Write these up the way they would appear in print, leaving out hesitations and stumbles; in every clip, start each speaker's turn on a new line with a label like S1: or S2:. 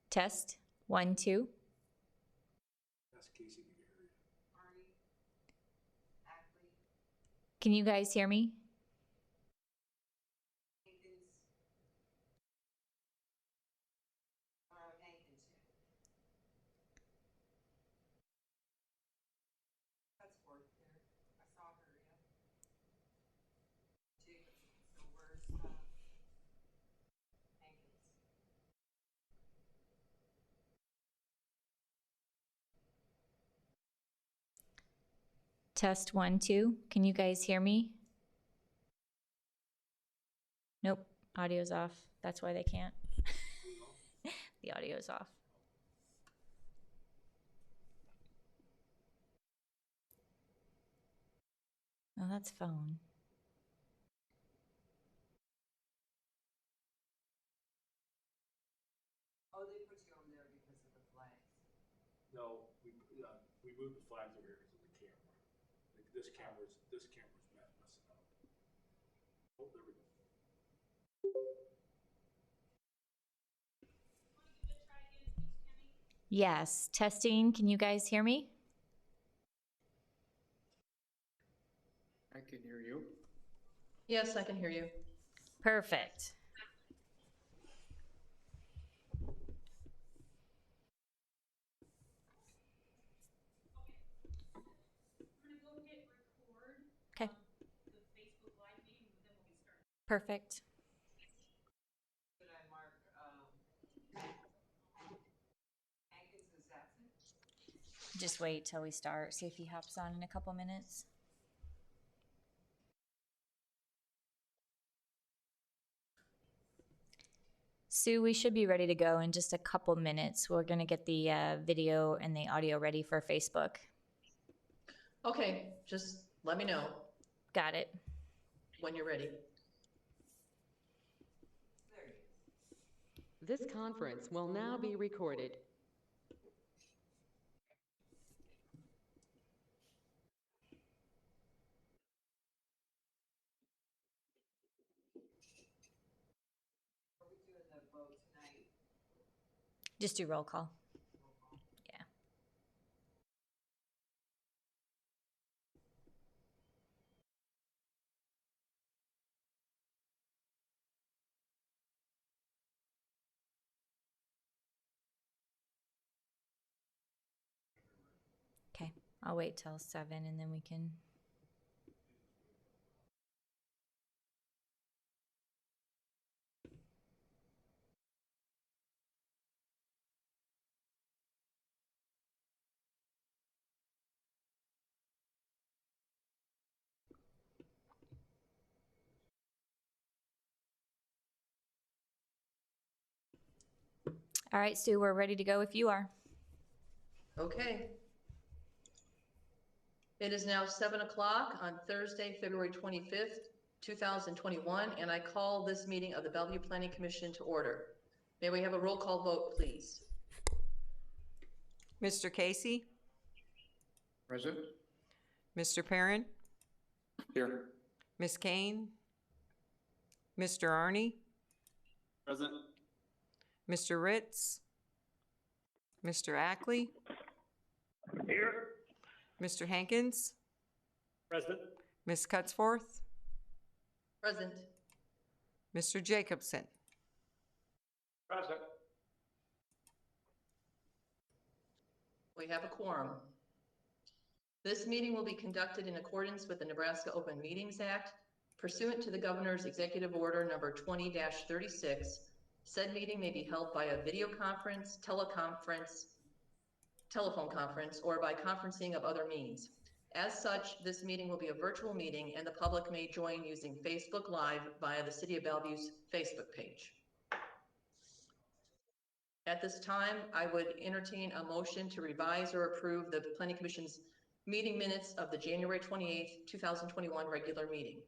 S1: Test, 1, 2.
S2: That's Casey can hear you.
S3: Arnie, Ackley,
S1: Can you guys hear me?
S3: Hankins, Hankins. That's fourth there. I saw her, yeah. Jacobson, so where's, Hankins?
S1: Test, 1, 2. Can you guys hear me? Nope, audio's off. That's why they can't. The audio's off. Oh, that's phone.
S3: Oh, they put you over there because of the flags.
S2: No, we moved the flags over here because of the camera. Like, this camera's messing up. Oh, there we go.
S1: Yes, testing. Can you guys hear me?
S4: I can hear you.
S5: Yes, I can hear you.
S1: Perfect. Okay. Perfect.
S3: Should I mark, Hankins is absent?
S1: Just wait till we start. See if he hops on in a couple minutes. Sue, we should be ready to go in just a couple minutes. We're going to get the video and the audio ready for Facebook.
S5: Okay, just let me know
S1: Got it.
S5: when you're ready.
S3: There he is.
S6: This conference will now be recorded.
S3: Are we doing the vote tonight?
S1: Just do roll call.
S3: Roll call.
S1: Yeah. Okay, I'll wait till 7 and then we can. All right, Sue, we're ready to go if you are.
S5: Okay. It is now 7 o'clock on Thursday, February 25th, 2021, and I call this meeting of the Bellevue Planning Commission to order. May we have a roll call vote, please?
S7: Mr. Casey?
S4: Present?
S7: Mr. Perrin?
S4: Here.
S7: Ms. Kane? Mr. Arnie?
S4: Present?
S7: Mr. Ritz? Mr. Ackley?
S4: Here.
S7: Mr. Hankins?
S4: Present?
S7: Ms. Cutsforth?
S5: Present.
S7: Mr. Jacobson?
S4: Present.
S5: We have a quorum. This meeting will be conducted in accordance with the Nebraska Open Meetings Act pursuant to the Governor's Executive Order number 20-36. Said meeting may be held by a video conference, telephone conference, or by conferencing of other means. As such, this meeting will be a virtual meeting and the public may join using Facebook Live via the City of Bellevue's Facebook page. At this time, I would entertain a motion to revise or approve the Planning Commission's meeting minutes of the January 28th, 2021 regular meeting.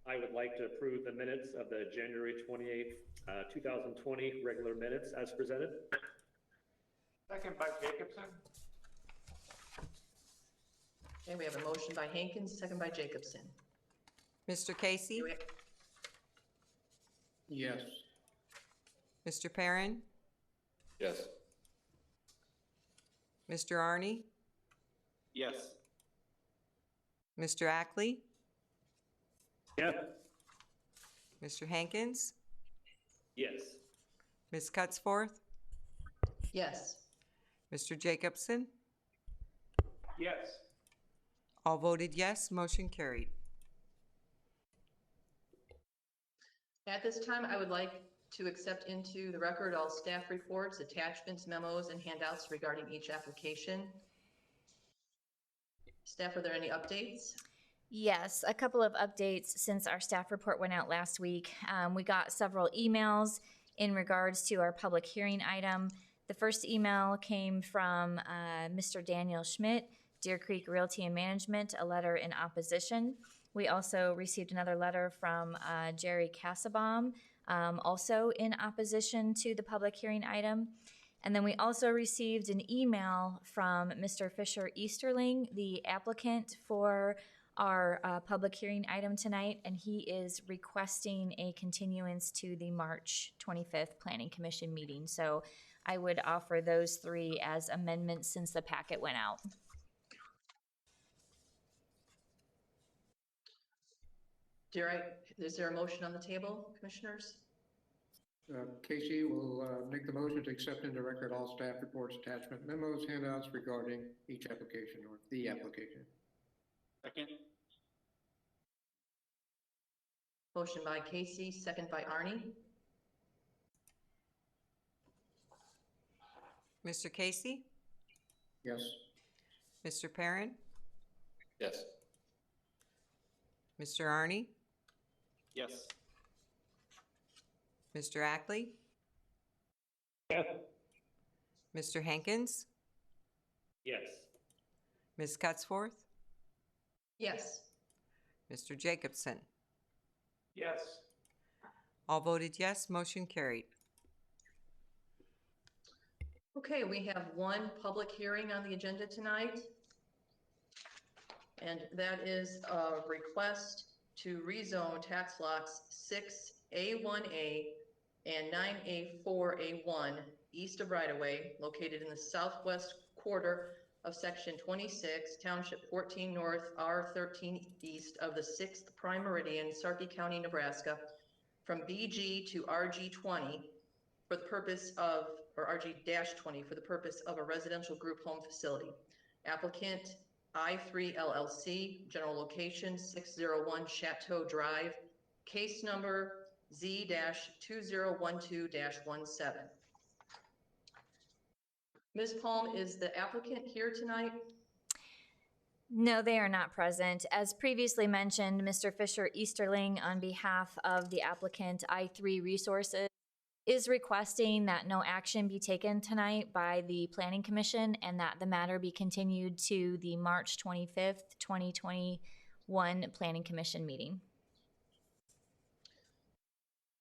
S8: I would like to approve the minutes of the January 28th, 2020 regular minutes as presented.
S4: Second by Jacobson.
S5: Okay, we have a motion by Hankins, second by Jacobson.
S7: Mr. Casey?
S4: Yes.
S7: Mr. Perrin?
S9: Yes.
S7: Mr. Arnie,
S4: Yes.
S7: Mr. Ackley,
S4: Yeah.
S7: Mr. Hankins,
S8: Yes.
S7: Ms. Cutsforth,
S5: Yes.
S7: Mr. Jacobson.
S4: Yes.
S7: All voted yes, motion carried.
S5: At this time, I would like to accept into the record all staff reports, attachments, memos, and handouts regarding each application. Staff, are there any updates?
S1: Yes, a couple of updates since our staff report went out last week. We got several emails in regards to our public hearing item. The first email came from Mr. Daniel Schmidt, Deer Creek Realty and Management, a letter in opposition. We also received another letter from Jerry Cassabaum, also in opposition to the public hearing item. And then we also received an email from Mr. Fisher Easterling, the applicant for our public hearing item tonight, and he is requesting a continuance to the March 25th Planning Commission meeting. So I would offer those three as amendments since the packet went out.
S5: Is there a motion on the table, commissioners?
S10: Casey will make the motion to accept into record all staff reports, attachment memos, handouts regarding each application or the application.
S4: Second.
S5: Motion by Casey, second by Arnie.
S7: Mr. Casey,
S10: Yes.
S7: Mr. Perrin,
S9: Yes.
S7: Mr. Arnie,
S4: Yes.
S7: Mr. Ackley,
S4: Yeah.
S7: Mr. Hankins,
S8: Yes.
S7: Ms. Cutsforth,
S5: Yes.
S7: Mr. Jacobson.
S4: Yes.
S7: All voted yes, motion carried.
S5: Okay, we have one public hearing on the agenda tonight. And that is a request to rezone tax lots 6A1A and 9A4A1 east of right-of-way located in the southwest quarter of section 26, township 14 north, R13 east of the 6th prime meridian, Sarpy County, Nebraska, from BG to RG20 for the purpose of, or RG-20 for the purpose of a residential group home facility. Applicant I3 LLC, general location 601 Chateau Drive, case number Z-2012-17. Ms. Palm, is the applicant here tonight?
S1: No, they are not present. As previously mentioned, Mr. Fisher Easterling, on behalf of the applicant I3 Resources, is requesting that no action be taken tonight by the Planning Commission and that the matter be continued to the March 25th, 2021 Planning Commission meeting.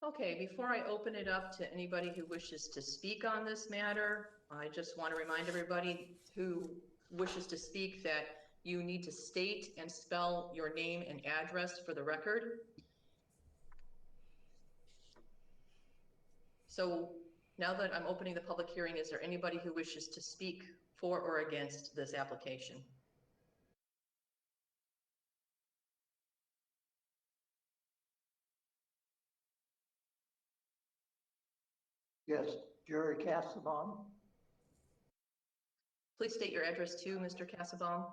S5: Okay, before I open it up to anybody who wishes to speak on this matter, I just want to remind everybody who wishes to speak that you need to state and spell your name and address for the record. So now that I'm opening the public hearing, is there anybody who wishes to speak for or against this application?
S11: Yes, Jerry Cassabaum.
S5: Please state your address too, Mr. Cassabaum.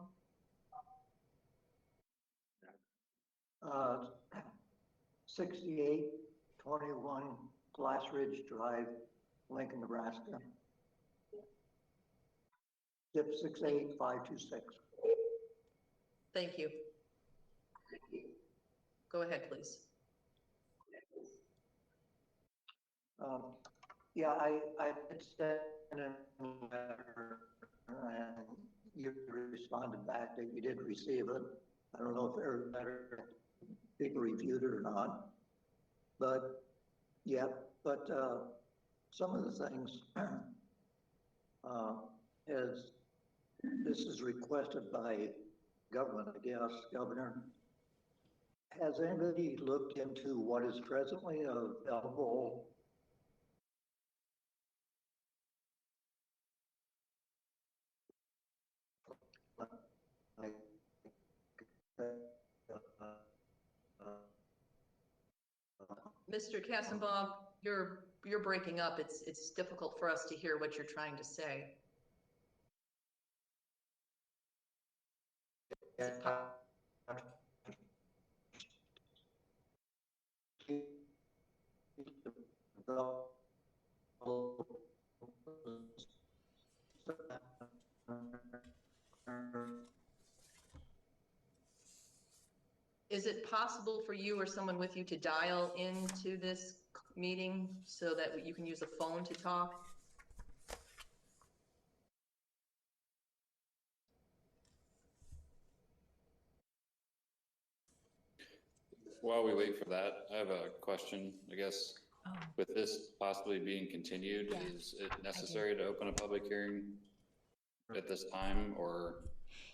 S11: 6821 Glass Ridge Drive, Lincoln, Nebraska. Zip 68526.
S5: Thank you. Go ahead, please.
S11: Yeah, I did send a letter and you responded back that you did receive it. I don't know if people reviewed it or not, but yeah, but some of the things as this is requested by government, I guess, Governor. Has anybody looked into what is presently available
S5: Mr. Kassenbaum, you're breaking up. It's difficult for us to hear what you're trying to say. Is it Is it possible for you or someone with you to dial into this meeting so that you can use a phone to talk?
S9: While we wait for that, I have a question, I guess. With this possibly being continued, is it necessary to open a public hearing at this time, or?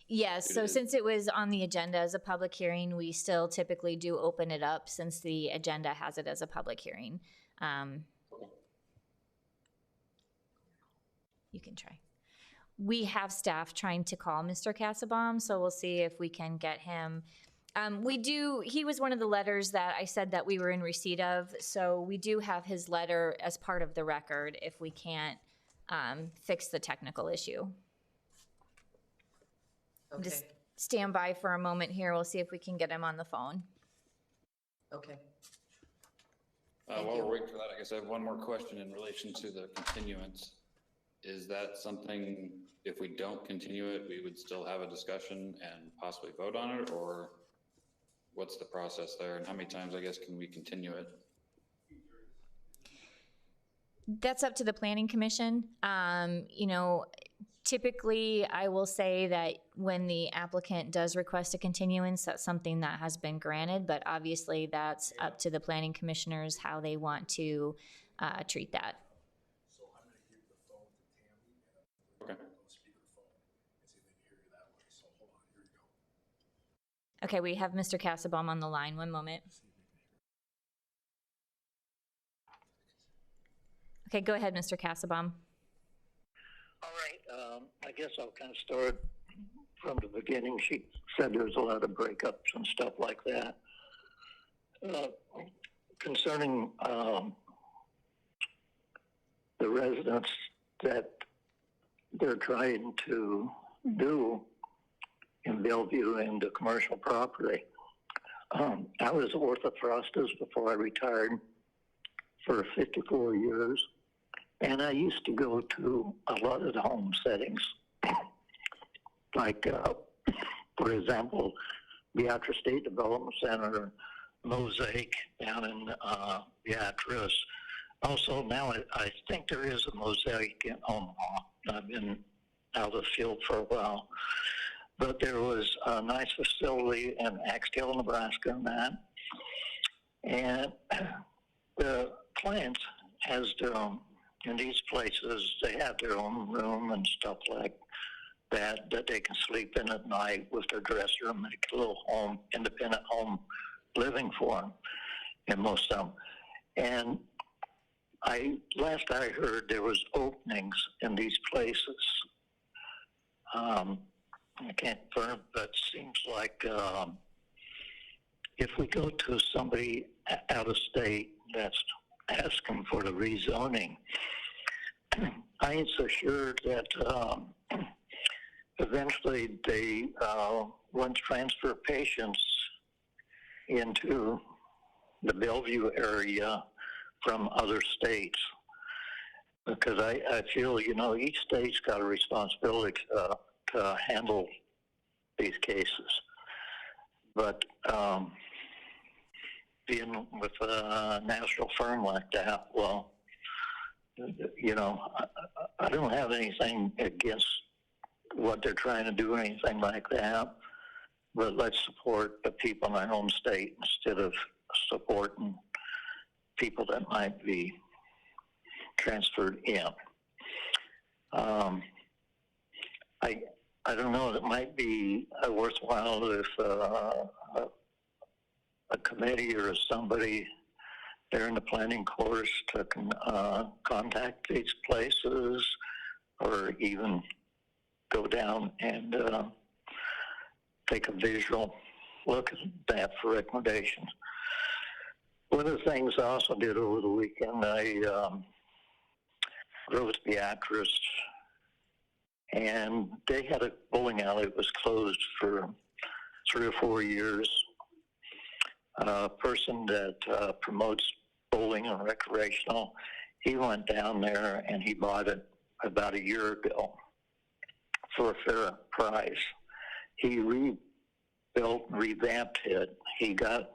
S1: Yes, so since it was on the agenda as a public hearing, we still typically do open it up since the agenda has it as a public hearing. You can try. We have staff trying to call Mr. Kassenbaum, so we'll see if we can get him. He was one of the letters that I said that we were in receipt of, so we do have his letter as part of the record if we can't fix the technical issue.
S5: Okay.
S1: Just stand by for a moment here. We'll see if we can get him on the phone.
S5: Okay.
S9: While we're waiting for that, I guess I have one more question in relation to the continuance. Is that something, if we don't continue it, we would still have a discussion and possibly vote on it, or what's the process there, and how many times, I guess, can we continue it?
S1: That's up to the Planning Commission. You know, typically, I will say that when the applicant does request a continuance, that's something that has been granted, but obviously that's up to the planning commissioners how they want to treat that.
S2: So I'm gonna give the phone to Tammy and
S9: Okay.
S2: on speakerphone and see if they can hear you that way. So hold on, here you go.
S1: Okay, we have Mr. Kassenbaum on the line. One moment. Okay, go ahead, Mr. Kassenbaum.
S11: All right, I guess I'll kind of start from the beginning. She said there's a lot of breakups and stuff like that. Concerning the residents that they're trying to do in Bellevue and the commercial property. I was orthophrostis before I retired for 54 years. And I used to go to a lot of the home settings, like, for example, Beatrice State Development Center, Mosaic down in Beatrice. Also, now I think there is a Mosaic in Omaha. I've been out of the field for a while. But there was a nice facility in Axtell, Nebraska, and that. And the clients has their own. In these places, they have their own room and stuff like that they can sleep in at night with their dresser, make a little home, independent home living for them, in most of them. And last I heard, there was openings in these places. I can't confirm, but it seems like if we go to somebody out of state that's asking for the rezoning, I ain't so sure that eventually they want to transfer patients into the Bellevue area from other states. Because I feel, you know, each state's got a responsibility to handle these cases. But being with a national firm like that, well, you know, I don't have anything against what they're trying to do or anything like that, but let's support the people in our home state instead of supporting people that might be transferred in. I don't know, it might be worthwhile if a committee or somebody there in the planning course to contact these places, or even go down and take a visual look at that for recommendations. One of the things I also did over the weekend, I drove to Beatrice, and they had a bowling alley that was closed for 3 or 4 years. A person that promotes bowling and recreational, he went down there and he bought it about a year ago for a fair price. He rebuilt, revamped it. He got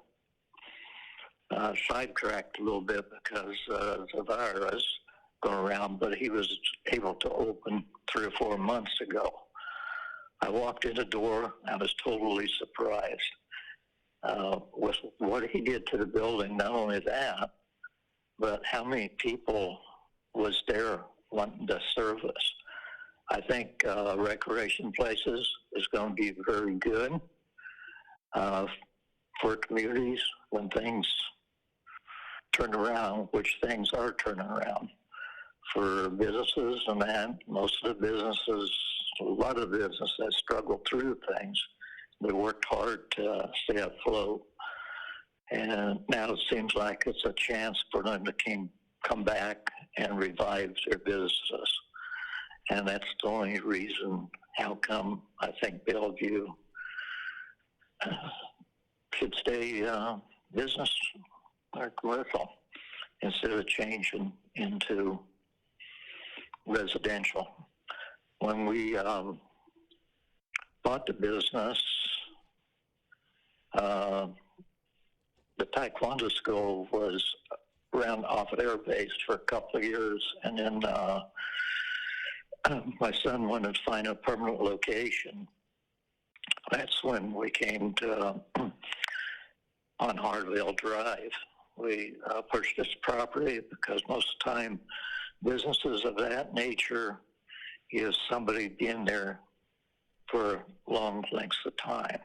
S11: sidetracked a little bit because of the virus going around, but he was able to open 3 or 4 months ago. I walked in the door, I was totally surprised with what he did to the building. Not only that, but how many people was there wanting to service. I think recreation places is going to be very good for communities when things turn around, which things are turning around for businesses, and that most of the businesses, a lot of the businesses that struggled through things, they worked hard to stay afloat. And now it seems like it's a chance for them to come back and revive their businesses. And that's the only reason how come I think Bellevue should stay business or commercial instead of changing into residential. When we bought the business, the Taekwondo school was around off at Air Base for a couple of years, and then my son wanted to find a permanent location. That's when we came to on Hartville Drive. We purchased property because most of the time businesses of that nature is somebody being there for long lengths of time,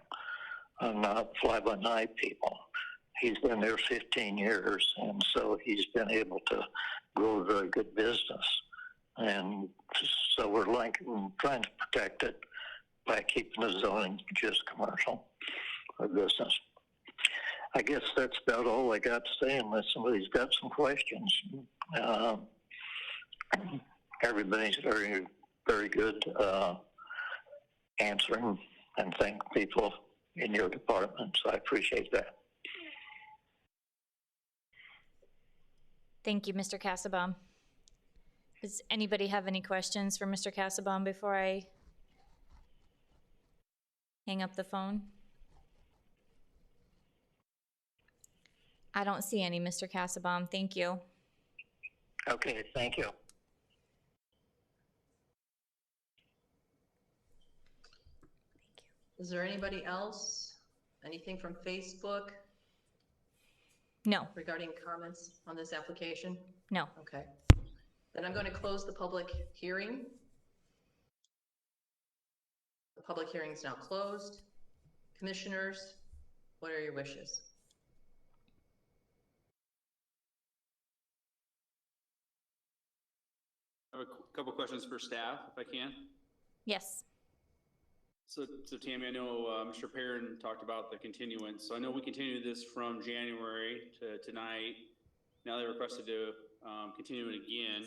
S11: not fly-by-night people. He's been there 15 years, and so he's been able to grow a very good business. And so we're trying to protect it by keeping the zoning just commercial or business. I guess that's about all I got to say, unless somebody's got some questions. Everybody's very, very good answering, and thank people in your department, so I appreciate that.
S1: Thank you, Mr. Cassabaum. Does anybody have any questions for Mr. Cassabaum before I hang up the phone? I don't see any, Mr. Cassabaum. Thank you.
S11: Okay, thank you.
S5: Is there anybody else? Anything from Facebook
S1: No,
S5: regarding comments on this application?
S1: no.
S5: Okay. Then I'm going to close the public hearing. The public hearing is now closed. Commissioners, what are your wishes?
S4: I have a couple questions for staff, if I can.
S1: Yes.
S4: So Tammy, I know Mr. Perrin talked about the continuance. So I know we continued this from January to tonight. Now they requested to continue it again.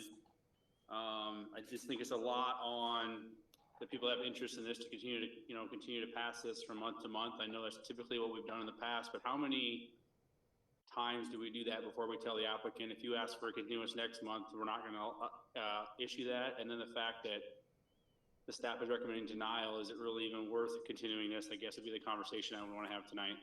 S4: I just think it's a lot on the people that have interest in this to continue to pass this from month to month. I know that's typically what we've done in the past, but how many times do we do that before we tell the applicant, if you ask for a continuance next month, we're not going to issue that? And then the fact that the staff is recommending denial, is it really even worth continuing this? I guess would be the conversation I would want to have tonight.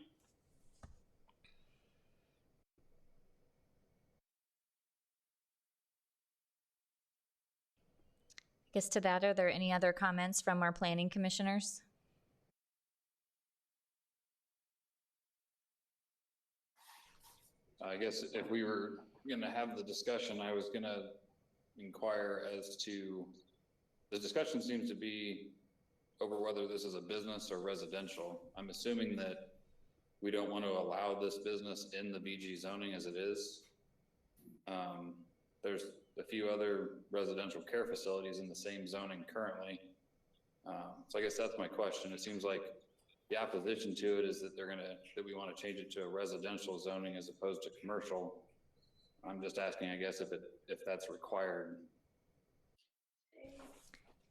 S1: I guess to that, are there any other comments from our planning commissioners?
S9: I guess if we were going to have the discussion, I was going to inquire as to, the discussion seems to be over whether this is a business or residential. I'm assuming that we don't want to allow this business in the BG zoning as it is. There's a few other residential care facilities in the same zoning currently. So I guess that's my question. It seems like the opposition to it is that that we want to change it to a residential zoning as opposed to commercial. I'm just asking, I guess, if that's required.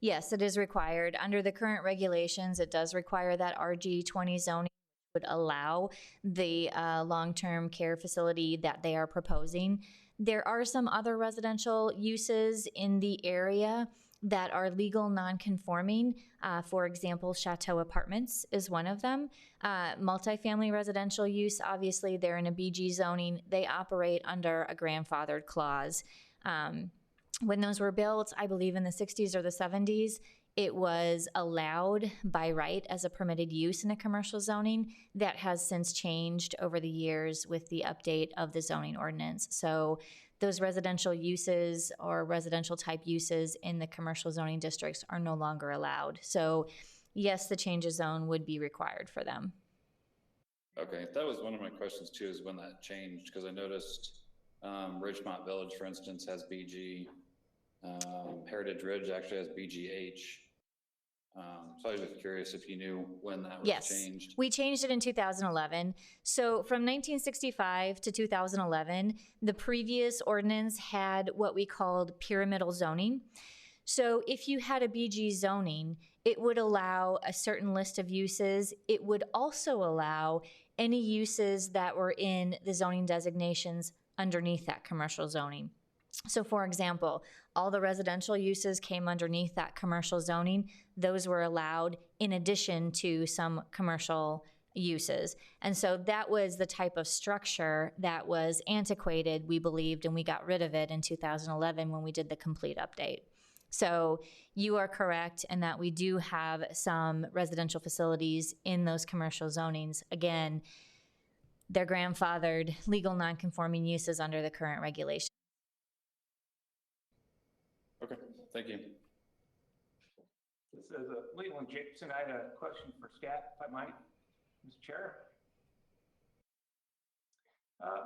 S1: Yes, it is required. Under the current regulations, it does require that RG20 zoning would allow the long-term care facility that they are proposing. There are some other residential uses in the area that are legal non-conforming. For example, Chateau Apartments is one of them. Multifamily residential use, obviously, they're in a BG zoning. They operate under a grandfathered clause. When those were built, I believe in the 60s or the 70s, it was allowed by right as a permitted use in a commercial zoning. That has since changed over the years with the update of the zoning ordinance. So those residential uses or residential type uses in the commercial zoning districts are no longer allowed. So yes, the change of zone would be required for them.
S9: Okay, that was one of my questions too, is when that changed, because I noticed Ridgemont Village, for instance, has BG. Heritage Ridge actually has BGH. So I was just curious if you knew when that was changed.
S1: Yes, we changed it in 2011. So from 1965 to 2011, the previous ordinance had what we called pyramidal zoning. So if you had a BG zoning, it would allow a certain list of uses. It would also allow any uses that were in the zoning designations underneath that commercial zoning. So for example, all the residential uses came underneath that commercial zoning. Those were allowed in addition to some commercial uses. And so that was the type of structure that was antiquated, we believed, and we got rid of it in 2011 when we did the complete update. So you are correct in that we do have some residential facilities in those commercial zonings. Again, they're grandfathered legal non-conforming uses under the current regulation.
S9: Okay, thank you.
S12: This is Leland Jacobson. I had a question for staff, if I might, Mr. Chair.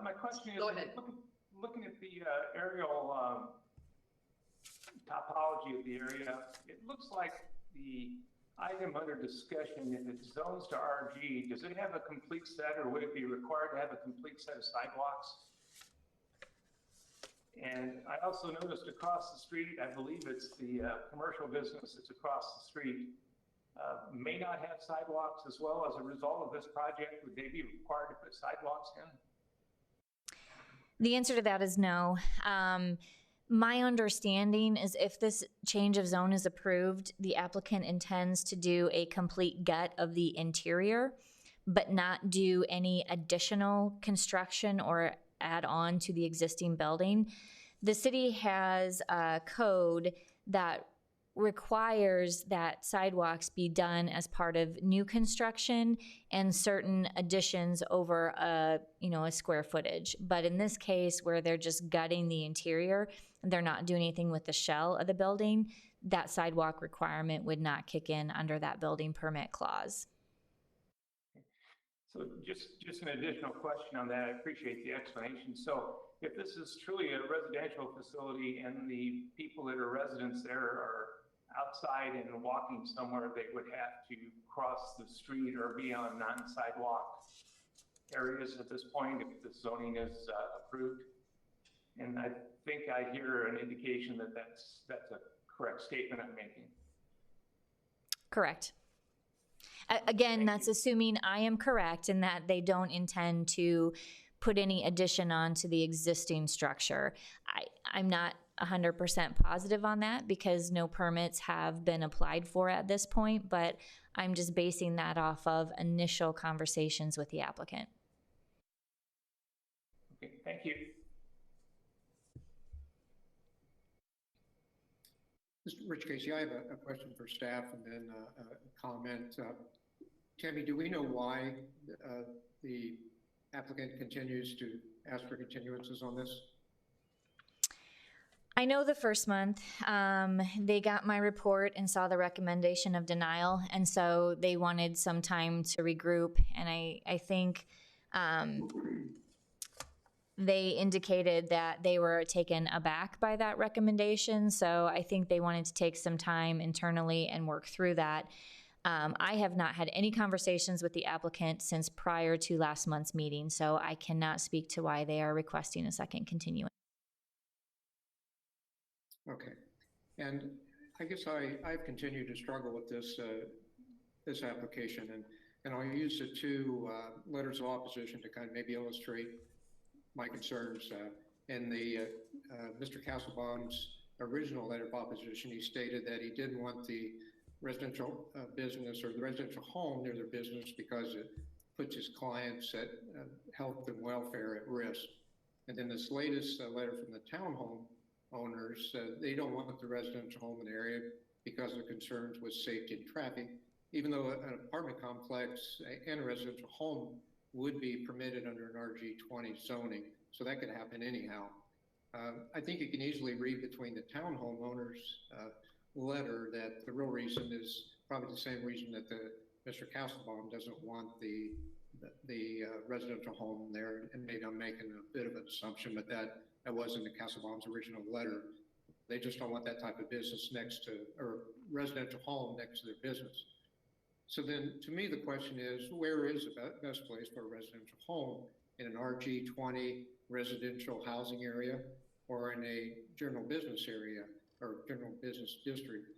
S12: My question is,
S5: Go ahead.
S12: looking at the aerial topology of the area, it looks like the item under discussion, if it's zones to RG, does it have a complete set, or would it be required to have a complete set of sidewalks? And I also noticed across the street, I believe it's the commercial business that's across the street, may not have sidewalks as well. As a result of this project, would they be required to put sidewalks in?
S1: The answer to that is no. My understanding is if this change of zone is approved, the applicant intends to do a complete gut of the interior, but not do any additional construction or add on to the existing building. The city has a code that requires that sidewalks be done as part of new construction and certain additions over a square footage. But in this case, where they're just gutting the interior, they're not doing anything with the shell of the building, that sidewalk requirement would not kick in under that building permit clause.
S12: So just an additional question on that. I appreciate the explanation. So if this is truly a residential facility and the people that are residents there are outside and walking somewhere, they would have to cross the street or be on non-sidewalk areas at this point if the zoning is approved. And I think I hear an indication that that's a correct statement I'm making.
S1: Correct. Again, that's assuming I am correct in that they don't intend to put any addition onto the existing structure. I'm not 100% positive on that because no permits have been applied for at this point, but I'm just basing that off of initial conversations with the applicant.
S12: Okay, thank you.
S10: Mr. Rich Casey, I have a question for staff and then a comment. Tammy, do we know why the applicant continues to ask for continuances on this?
S1: I know the first month they got my report and saw the recommendation of denial, and so they wanted some time to regroup, and I think they indicated that they were taken aback by that recommendation, so I think they wanted to take some time internally and work through that. I have not had any conversations with the applicant since prior to last month's meeting, so I cannot speak to why they are requesting a second continuance.
S10: Okay. And I guess I've continued to struggle with this, this application, and I'll use the two letters of opposition to kind of maybe illustrate my concerns. In the Mr. Castlebaum's original letter of opposition, he stated that he didn't want the residential business or the residential home near their business because it puts his clients at health and welfare at risk. And then this latest letter from the townhome owners, they don't want the residential home in the area because of concerns with safety and traffic, even though an apartment complex and a residential home would be permitted under an RG20 zoning. So that could happen anyhow. I think you can easily read between the townhome owners letter that the real reason is probably the same reason that Mr. Castlebaum doesn't want the residential home there. And maybe I'm making a bit of an assumption, but that wasn't the Castlebaum's original letter. They just don't want that type of business next to, or residential home next to their business. So then to me, the question is, where is the best place for a residential home? In an RG20 residential housing area or in a general business area or general business district?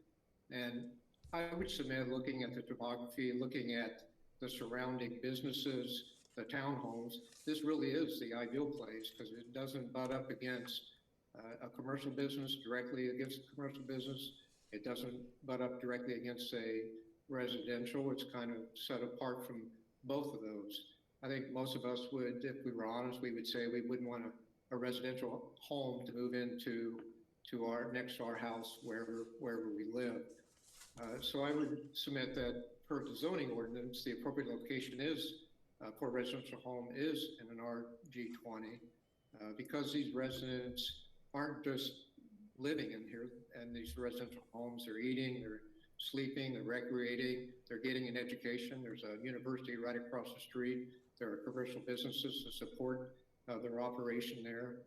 S10: And I would submit, looking at the topography, looking at the surrounding businesses, the townhomes, this really is the ideal place because it doesn't butt up against a commercial business, directly against a commercial business. It doesn't butt up directly against a residential. It's kind of set apart from both of those. I think most of us would, if we were honest, we would say we wouldn't want a residential home to move into our next to our house wherever we live. So I would submit that per the zoning ordinance, the appropriate location is for a residential home is in an RG20 because these residents aren't just living in here and these residential homes. They're eating, they're sleeping, they're recreating, they're getting an education. There's a university right across the street. There are commercial businesses to support their operation there.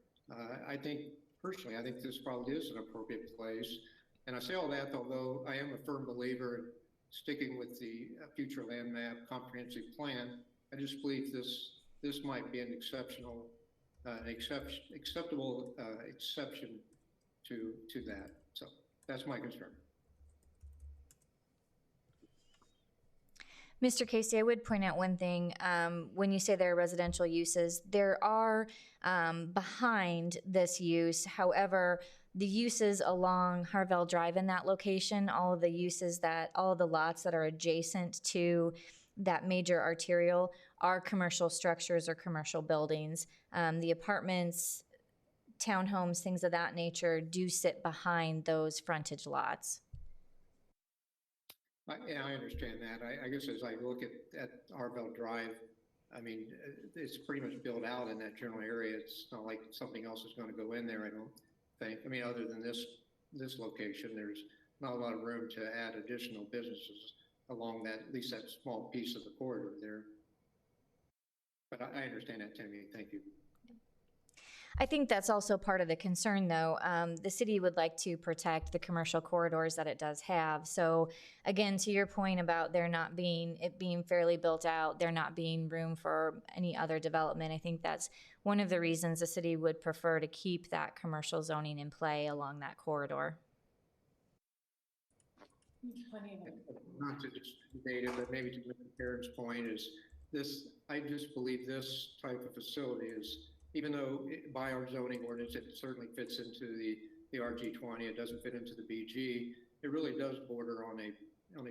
S10: I think, personally, I think this probably is an appropriate place. And I say all that, although I am a firm believer in sticking with the future land map comprehensive plan. I just believe this might be an acceptable exception to that. So that's my concern.
S1: Mr. Casey, I would point out one thing. When you say there are residential uses, there are behind this use. However, the uses along Harvell Drive in that location, all of the lots that are adjacent to that major arterial are commercial structures or commercial buildings. The apartments, townhomes, things of that nature do sit behind those frontage lots.
S10: Yeah, I understand that. I guess as I look at Harvell Drive, I mean, it's pretty much built out in that general area. It's not like something else is going to go in there, I don't think. I mean, other than this location, there's not a lot of room to add additional businesses along that, at least that small piece of the corridor there. But I understand that, Tammy. Thank you.
S1: I think that's also part of the concern, though. The city would like to protect the commercial corridors that it does have. So, again, to your point about it being fairly built out, there not being room for any other development, I think that's one of the reasons the city would prefer to keep that commercial zoning in play along that corridor.
S10: Not to just debate it, but maybe to Mr. Perrin's point is this, I just believe this type of facility is, even though by our zoning ordinance, it certainly fits into the RG20, it doesn't fit into the BG, it really does border on a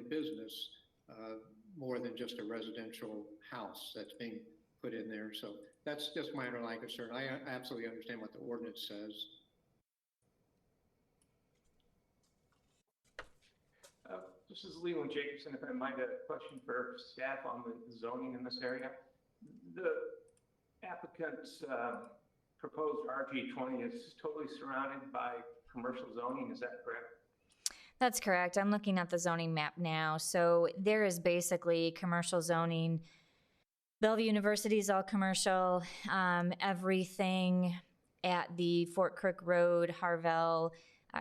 S10: business more than just a residential house that's being put in there. So that's just my underlying concern. I absolutely understand what the ordinance says.
S12: This is Leland Jacobson. If I might, a question for staff on the zoning in this area. The applicant's proposed RG20 is totally surrounded by commercial zoning. Is that correct?
S1: That's correct. I'm looking at the zoning map now. So there is basically commercial zoning. Bellevue University is all commercial. Everything at the Fort Crook Road, Harvell,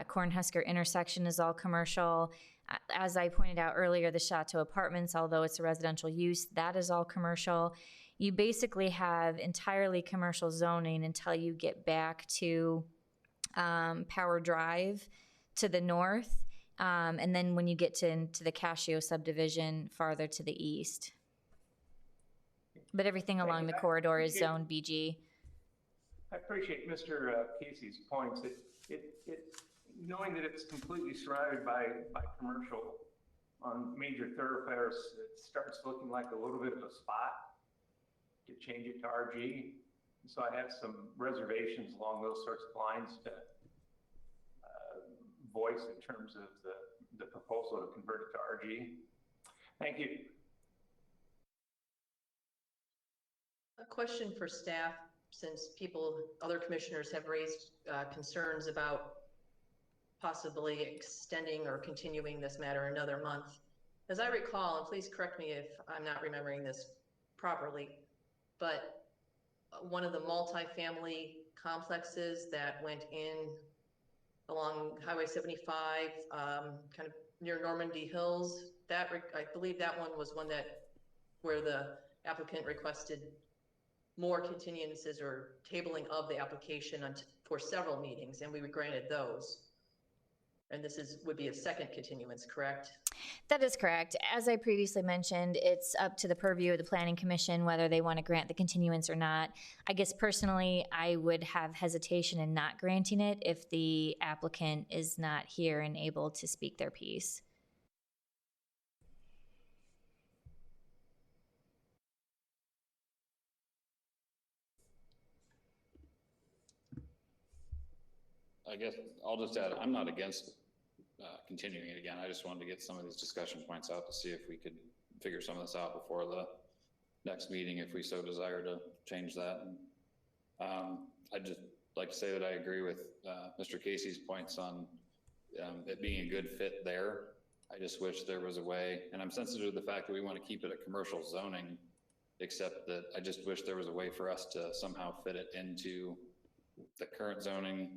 S1: Cornhusker intersection is all commercial. As I pointed out earlier, the Chateau Apartments, although it's a residential use, that is all commercial. You basically have entirely commercial zoning until you get back to Power Drive to the north. And then when you get into the Cascio subdivision farther to the east. But everything along the corridor is zone BG.
S12: I appreciate Mr. Casey's points. Knowing that it's completely surrounded by commercial on major thoroughfares, it starts looking like a little bit of a spot to change it to RG. So I have some reservations along those sorts of lines to voice in terms of the proposal to convert it to RG. Thank you.
S5: A question for staff, since other commissioners have raised concerns about possibly extending or continuing this matter another month. As I recall, and please correct me if I'm not remembering this properly, but one of the multifamily complexes that went in along Highway 75, kind of near Normandy Hills, I believe that one was one where the applicant requested more continuances or tabling of the application for several meetings, and we granted those. And this would be a second continuance, correct?
S1: That is correct. As I previously mentioned, it's up to the purview of the Planning Commission whether they want to grant the continuance or not. I guess personally, I would have hesitation in not granting it if the applicant is not here and able to speak their piece.
S9: I guess I'll just add, I'm not against continuing it again. I just wanted to get some of these discussion points out to see if we could figure some of this out before the next meeting, if we so desire to change that. And I'd just like to say that I agree with Mr. Casey's points on it being a good fit there. I just wish there was a way, and I'm sensitive to the fact that we want to keep it a commercial zoning, except that I just wish there was a way for us to somehow fit it into the current zoning,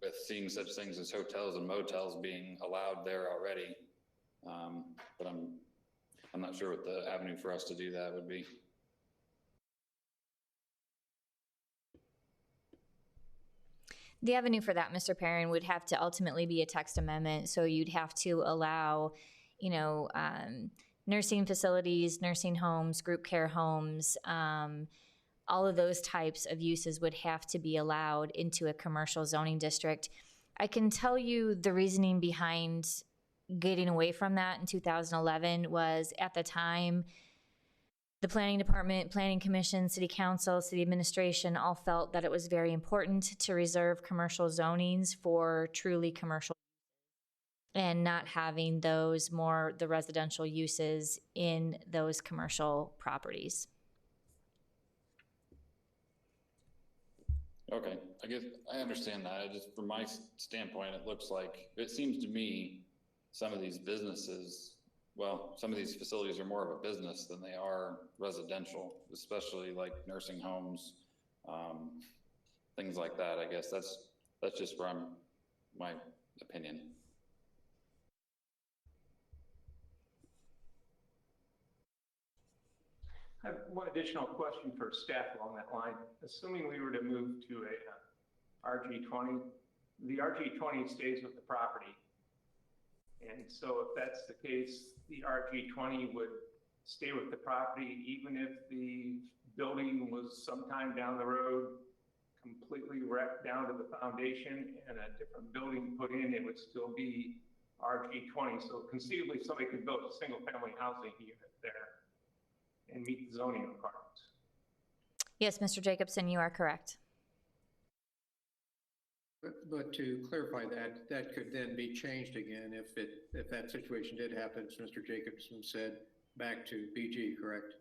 S9: with seeing such things as hotels and motels being allowed there already. But I'm not sure what the avenue for us to do that would be.
S1: The avenue for that, Mr. Perrin, would have to ultimately be a text amendment. So you'd have to allow, nursing facilities, nursing homes, group care homes, all of those types of uses would have to be allowed into a commercial zoning district. I can tell you the reasoning behind getting away from that in 2011 was, at the time, the planning department, planning commission, city council, city administration all felt that it was very important to reserve commercial zonings for truly commercial and not having the residential uses in those commercial properties.
S9: Okay, I guess I understand that. From my standpoint, it seems to me some of these some of these facilities are more of a business than they are residential, especially like nursing homes, things like that. I guess that's just my opinion.
S12: I have one additional question for staff along that line. Assuming we were to move to a RG20, the RG20 stays with the property. And so if that's the case, the RG20 would stay with the property even if the building was sometime down the road completely wrecked down to the foundation and a different building put in, it would still be RG20. So conceivably somebody could build a single family housing unit there and meet the zoning requirements. Yes,
S1: Mr. Jacobson, you are correct.
S10: But to clarify that could then be changed again if that situation did happen, as Mr. Jacobson said, back to BG, correct?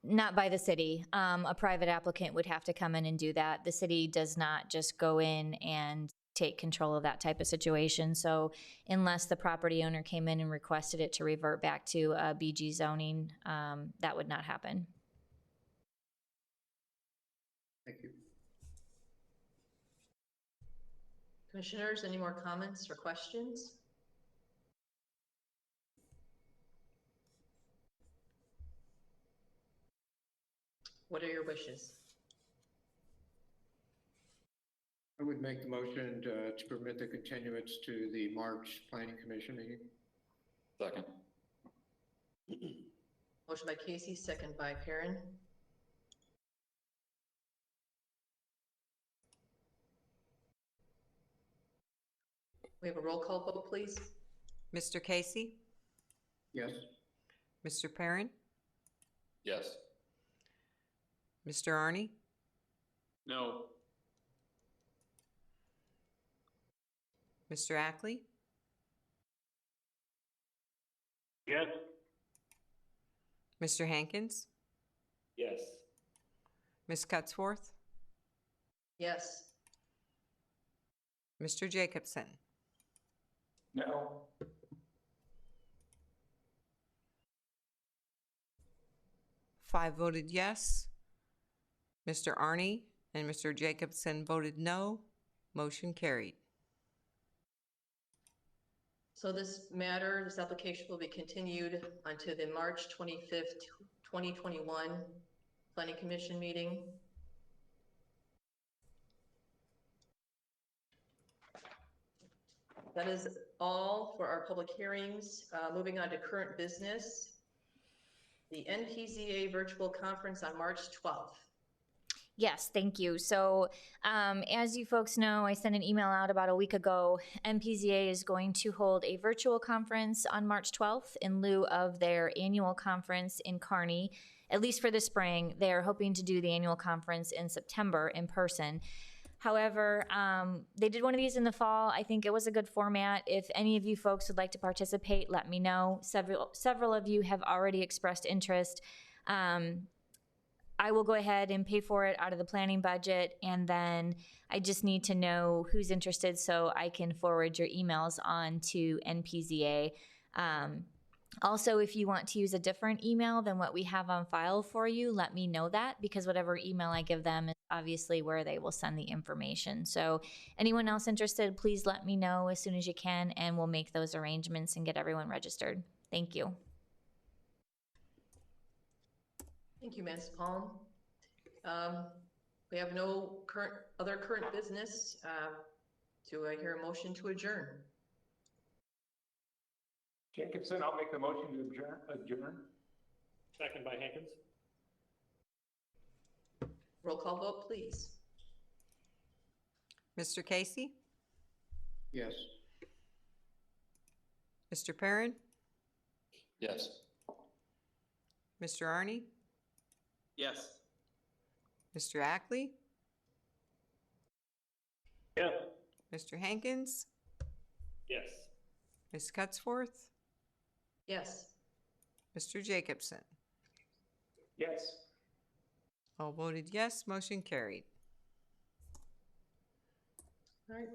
S1: Not by the city. A private applicant would have to come in and do that. The city does not just go in and take control of that type of situation. So unless the property owner came in and requested it to revert back to BG zoning, that would not happen.
S10: Thank you.
S5: Commissioners, any more comments or questions? What are your wishes?
S10: I would make the motion to permit the continuance to the March Planning Commission meeting.
S9: Second.
S5: Motion by Casey, second by Perrin. We have a roll call vote, please.
S7: Mr. Casey?
S10: Yes.
S7: Mr. Perrin?
S9: Yes.
S7: Mr. Arnie?
S4: No.
S7: Mr. Ackley?
S8: Yes.
S7: Mr. Hankins?
S8: Yes.
S7: Ms. Cutsworth?
S5: Yes.
S7: Mr. Jacobson?
S12: No.
S7: 5 voted yes. Mr. Arnie and Mr. Jacobson voted no. Motion carried.
S5: So this matter, this application will be continued until the March 25th, 2021 Planning Commission meeting. That is all for our public hearings. Moving on to current business. The NPZA virtual conference on March 12th.
S1: Yes, thank you. So, as you folks know, I sent an email out about a week ago. MPZA is going to hold a virtual conference on March 12th in lieu of their annual conference in Kearney, at least for the spring. They are hoping to do the annual conference in September in person. However, they did one of these in the fall. I think it was a good format. If any of you folks would like to participate, let me know. Several of you have already expressed interest. I will go ahead and pay for it out of the planning budget, and then I just need to know who's interested so I can forward your emails on to NPZA. Also, if you want to use a different email than what we have on file for you, let me know that, because whatever email I give them is obviously where they will send the information. So anyone else interested, please let me know as soon as you can, and we'll make those arrangements and get everyone registered. Thank you.
S5: Thank you, Ms. Palm. We have no other current business. Do I hear a motion to adjourn?
S12: Jacobson, I'll make the motion to adjourn.
S8: Second by Hankins.
S5: Roll call vote, please.
S7: Mr. Casey?
S10: Yes.
S7: Mr. Perrin?
S9: Yes.
S7: Mr. Arnie?
S4: Yes.
S7: Mr. Ackley?
S8: Yes.
S7: Mr. Hankins?
S8: Yes.
S7: Ms. Cutsworth?
S5: Yes.
S7: Mr. Jacobson?
S12: Yes.
S7: All voted yes. Motion carried.
S5: All right.